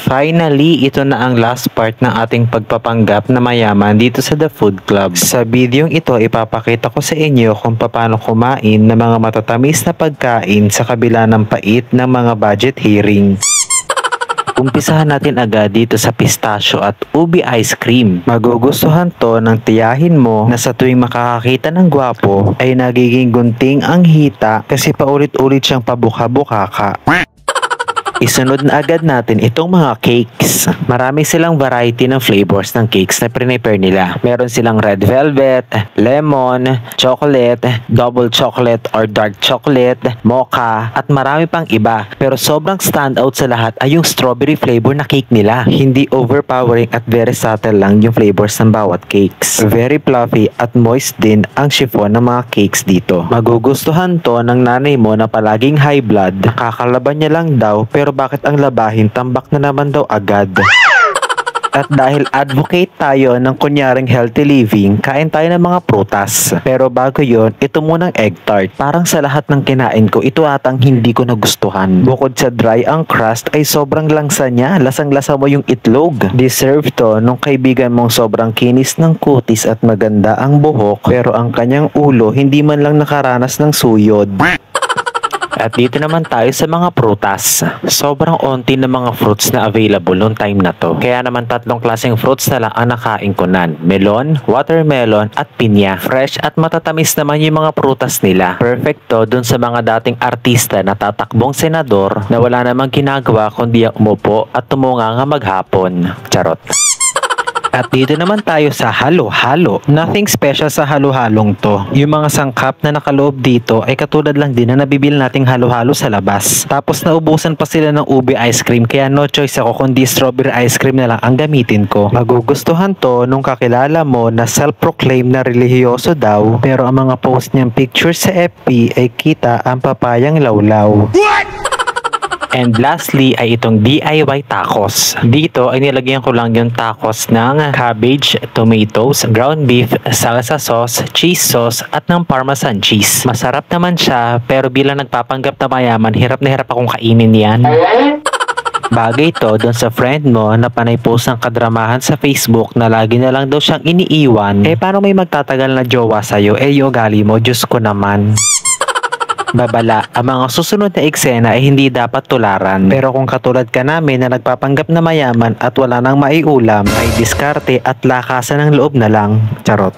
Finally, ito na ang last part ng ating pagpapanggap na mayaman dito sa The Food Club. Sa videong ito, ipapakita ko sa inyo kung paano kumain ng mga matatamis na pagkain sa kabila ng pait ng mga budget hearing. Umpisahan natin agad dito sa pistachio at ubi ice cream. Magugustuhan to ng tiyahin mo na sa tuwing makakakita ng gwapo ay nagiging gunting ang hita kasi paulit-ulit siyang pabuka-buka ka. Isunod na agad natin itong mga cakes. Marami silang variety ng flavors ng cakes na prepare nila. Meron silang red velvet, lemon, chocolate, double chocolate or dark chocolate, mocha, at marami pang iba. Pero sobrang standout sa lahat ay yung strawberry flavor na cake nila. Hindi overpowering at very subtle lang yung flavors ng bawat cakes. Very fluffy at moist din ang chiffon ng mga cakes dito. Magugustuhan to ng nanay mo na palaging high blood. Kakalaban niya lang daw pero bakit ang labahin tambak na naman daw agad? At dahil advocate tayo ng kunyaring healthy living, kain tayo ng mga prutas. Pero bago yon, ito munang egg tart. Parang sa lahat ng kinain ko, ito atang hindi ko nagustuhan. Bukod sa dry ang crust, ay sobrang langsa niya. Lasang-lasa mo yung itlog. Deserve to nung kaibigan mong sobrang kinis ng kutis at maganda ang buhok, pero ang kanyang ulo hindi man lang nakaranas ng suyod. At dito naman tayo sa mga prutas. Sobrang onti ng mga fruits na available noong time na to. Kaya naman 3 klaseng fruits na lang ang nakain ko nan. Melon, watermelon, at pinya. Fresh at matatamis naman yung mga prutas nila. Perfecto dun sa mga dating artista na tatakbong senador na wala namang ginagawa kundi ang umupo at tumunga nga maghapon. Charot. At dito naman tayo sa halo-halo. Nothing special sa halo-halong to. Yung mga sangkap na nakaloob dito ay katulad lang din na nabibili nating halo-halo sa labas. Tapos naubusan pa sila ng ube ice cream kaya no choice ako kundi strawberry ice cream na lang ang gamitin ko. Magugustuhan to nung kakilala mo na self-proclaim na relihiyoso daw pero ang mga post niyang picture sa FB ay kita ang papayang lawlaw. What? And lastly ay itong DIY tacos. Dito ay nilagyan ko lang yung tacos ng cabbage, tomatoes, ground beef, salsa sauce, cheese sauce at ng parmesan cheese. Masarap naman siya pero bilang nagpapanggap na mayaman, hirap na hirap akong kainin yan. Bagay to doon sa friend mo na panay post ng kadramahan sa Facebook na lagi na lang daw siyang iniiwan. Paano may magtatagal na jowa sa'yo? Yung ugali mo, Diyos ko naman. Babala, ang mga susunod na eksena ay hindi dapat tularan. Pero kung katulad ka namin na nagpapanggap na mayaman at wala nang maiulam, ay diskarte at lakasan ng loob na lang. Charot.